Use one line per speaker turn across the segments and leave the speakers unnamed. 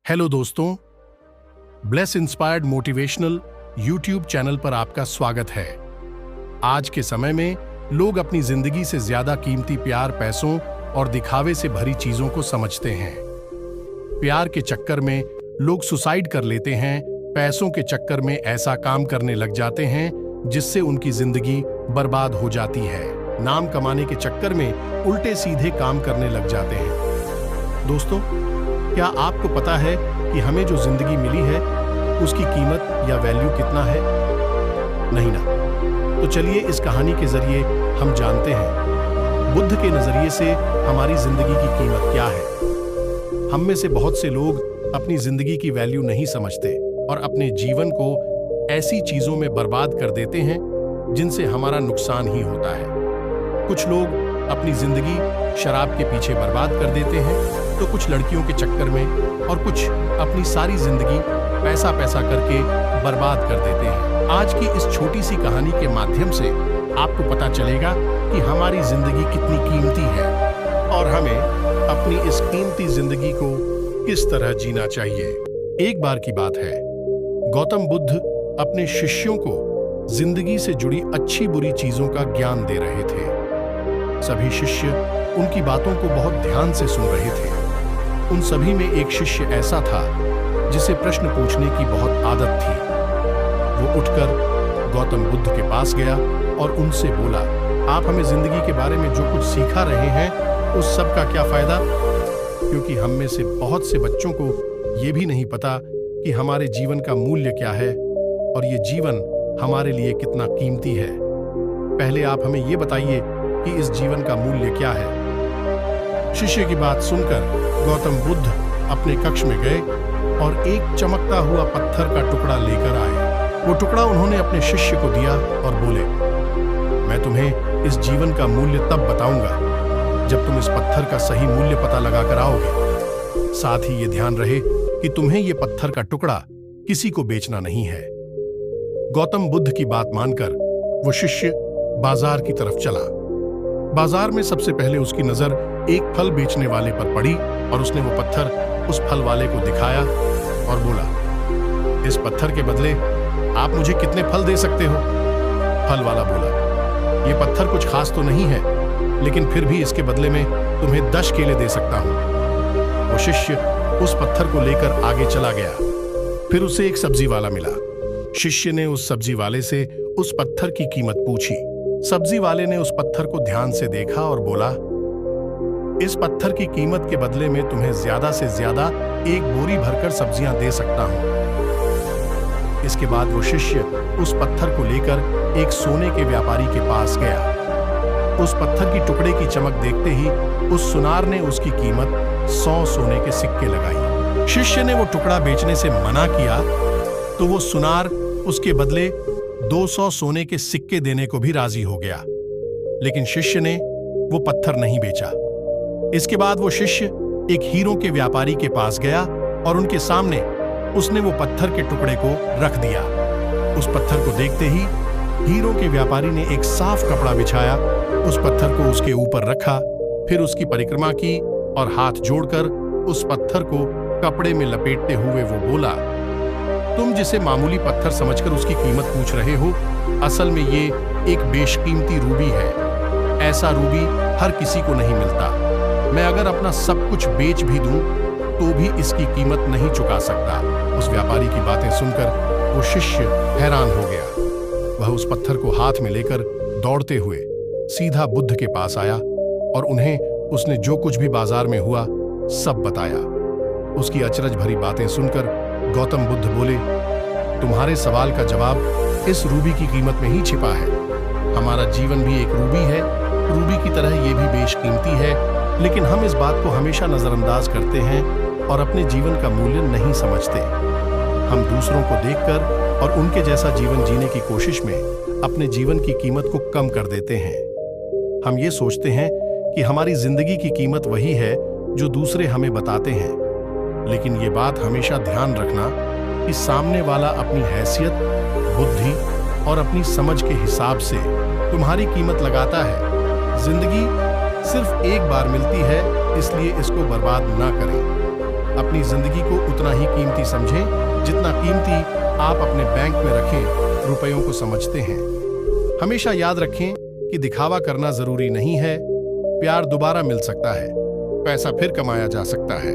Hello दोस्तों, bless inspired motivational YouTube channel पर आपका स्वागत है। आज के समय में लोग अपनी जिंदगी से ज्यादा कीमती प्यार, पैसों और दिखावे से भरी चीजों को समझते हैं। प्यार के चक्कर में लोग सुसाइड कर लेते हैं, पैसों के चक्कर में ऐसा काम करने लग जाते हैं जिससे उनकी जिंदगी बर्बाद हो जाती है। नाम कमाने के चक्कर में उल्टे सीधे काम करने लग जाते हैं। दोस्तों, क्या आपको पता है कि हमें जो जिंदगी मिली है उसकी कीमत या वैल्यू कितना है? नहीं ना। तो चलिए इस कहानी के जरिए हम जानते हैं बुद्ध के नजरिए से हमारी जिंदगी की कीमत क्या है। हम में से बहुत से लोग अपनी जिंदगी की वैल्यू नहीं समझते और अपने जीवन को ऐसी चीजों में बर्बाद कर देते हैं जिनसे हमारा नुकसान ही होता है। कुछ लोग अपनी जिंदगी शराब के पीछे बर्बाद कर देते हैं, तो कुछ लड़कियों के चक्कर में और कुछ अपनी सारी जिंदगी पैसा पैसा करके बर्बाद कर देते हैं। आज की इस छोटी सी कहानी के माध्यम से आपको पता चलेगा कि हमारी जिंदगी कितनी कीमती है और हमें अपनी इस कीमती जिंदगी को किस तरह जीना चाहिए। एक बार की बात है, गौतम बुद्ध अपने शिष्यों को जिंदगी से जुड़ी अच्छी बुरी चीजों का ज्ञान दे रहे थे। सभी शिष्य उनकी बातों को बहुत ध्यान से सुन रहे थे। उन सभी में एक शिष्य ऐसा था जिसे प्रश्न पूछने की बहुत आदत थी। वो उठकर गौतम बुद्ध के पास गया और उनसे बोला, आप हमें जिंदगी के बारे में जो कुछ सिखा रहे हैं उस सब का क्या फायदा? क्योंकि हम में से बहुत से बच्चों को ये भी नहीं पता कि हमारे जीवन का मूल्य क्या है और ये जीवन हमारे लिए कितना कीमती है। पहले आप हमें ये बताइए कि इस जीवन का मूल्य क्या है। शिष्य की बात सुनकर गौतम बुद्ध अपने कक्ष में गए और एक चमकता हुआ पत्थर का टुकड़ा लेकर आए। वो टुकड़ा उन्होंने अपने शिष्य को दिया और बोले, मैं तुम्हें इस जीवन का मूल्य तब बताऊंगा जब तुम इस पत्थर का सही मूल्य पता लगाकर आओगे। साथ ही ये ध्यान रहे कि तुम्हें ये पत्थर का टुकड़ा किसी को बेचना नहीं है। गौतम बुद्ध की बात मानकर वो शिष्य बाजार की तरफ चला। बाजार में सबसे पहले उसकी नजर एक फल बेचने वाले पर पड़ी और उसने वो पत्थर उस फल वाले को दिखाया और बोला, इस पत्थर के बदले आप मुझे कितने फल दे सकते हो? फल वाला बोला, ये पत्थर कुछ खास तो नहीं है, लेकिन फिर भी इसके बदले में तुम्हें 10 केले दे सकता हूं। वो शिष्य उस पत्थर को लेकर आगे चला गया। फिर उसे एक सब्जी वाला मिला। शिष्य ने उस सब्जी वाले से उस पत्थर की कीमत पूछी। सब्जी वाले ने उस पत्थर को ध्यान से देखा और बोला, इस पत्थर की कीमत के बदले में तुम्हें ज्यादा से ज्यादा एक बोरी भरकर सब्जियां दे सकता हूं। इसके बाद वो शिष्य उस पत्थर को लेकर एक सोने के व्यापारी के पास गया। उस पत्थर की टुकड़े की चमक देखते ही उस सुनार ने उसकी कीमत 100 सोने के सिक्के लगाई। शिष्य ने वो टुकड़ा बेचने से मना किया तो वो सुनार उसके बदले 200 सोने के सिक्के देने को भी राजी हो गया, लेकिन शिष्य ने वो पत्थर नहीं बेचा। इसके बाद वो शिष्य एक हीरों के व्यापारी के पास गया और उनके सामने उसने वो पत्थर के टुकड़े को रख दिया। उस पत्थर को देखते ही हीरों के व्यापारी ने एक साफ कपड़ा बिछाया, उस पत्थर को उसके ऊपर रखा, फिर उसकी परिक्रमा की और हाथ जोड़कर उस पत्थर को कपड़े में लपेटते हुए वो बोला, तुम जिसे मामूली पत्थर समझकर उसकी कीमत पूछ रहे हो, असल में ये एक बेशकीमती रूबी है। ऐसा रूबी हर किसी को नहीं मिलता। मैं अगर अपना सब कुछ बेच भी दूं तो भी इसकी कीमत नहीं चुका सकता। उस व्यापारी की बातें सुनकर वो शिष्य हैरान हो गया। वह उस पत्थर को हाथ में लेकर दौड़ते हुए सीधा बुद्ध के पास आया और उन्हें उसने जो कुछ भी बाजार में हुआ सब बताया। उसकी अचरज भरी बातें सुनकर गौतम बुद्ध बोले, तुम्हारे सवाल का जवाब इस रूबी की कीमत में ही छिपा है। हमारा जीवन भी एक रूबी है, रूबी की तरह ये भी बेशकीमती है, लेकिन हम इस बात को हमेशा नजरअंदाज करते हैं और अपने जीवन का मूल्य नहीं समझते। हम दूसरों को देखकर और उनके जैसा जीवन जीने की कोशिश में अपने जीवन की कीमत को कम कर देते हैं। हम ये सोचते हैं कि हमारी जिंदगी की कीमत वही है जो दूसरे हमें बताते हैं, लेकिन ये बात हमेशा ध्यान रखना कि सामने वाला अपनी हैसियत, बुद्धि और अपनी समझ के हिसाब से तुम्हारी कीमत लगाता है। जिंदगी सिर्फ एक बार मिलती है, इसलिए इसको बर्बाद ना करें। अपनी जिंदगी को उतना ही कीमती समझें जितना कीमती आप अपने बैंक में रखे रुपयों को समझते हैं। हमेशा याद रखें कि दिखावा करना जरूरी नहीं है। प्यार दोबारा मिल सकता है, पैसा फिर कमाया जा सकता है,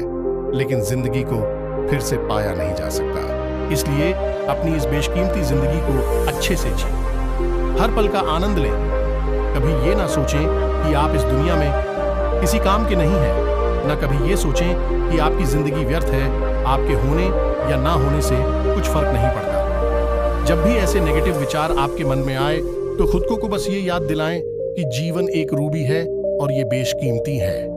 लेकिन जिंदगी को फिर से पाया नहीं जा सकता। इसलिए अपनी इस बेशकीमती जिंदगी को अच्छे से जिएं। हर पल का आनंद लें। कभी ये ना सोचें कि आप इस दुनिया में किसी काम के नहीं हैं, न कभी ये सोचें कि आपकी जिंदगी व्यर्थ है। आपके होने या ना होने से कुछ फर्क नहीं पड़ता। जब भी ऐसे नेगेटिव विचार आपके मन में आए तो खुद को बस ये याद दिलाएं कि जीवन एक रूबी है और ये बेशकीमती है।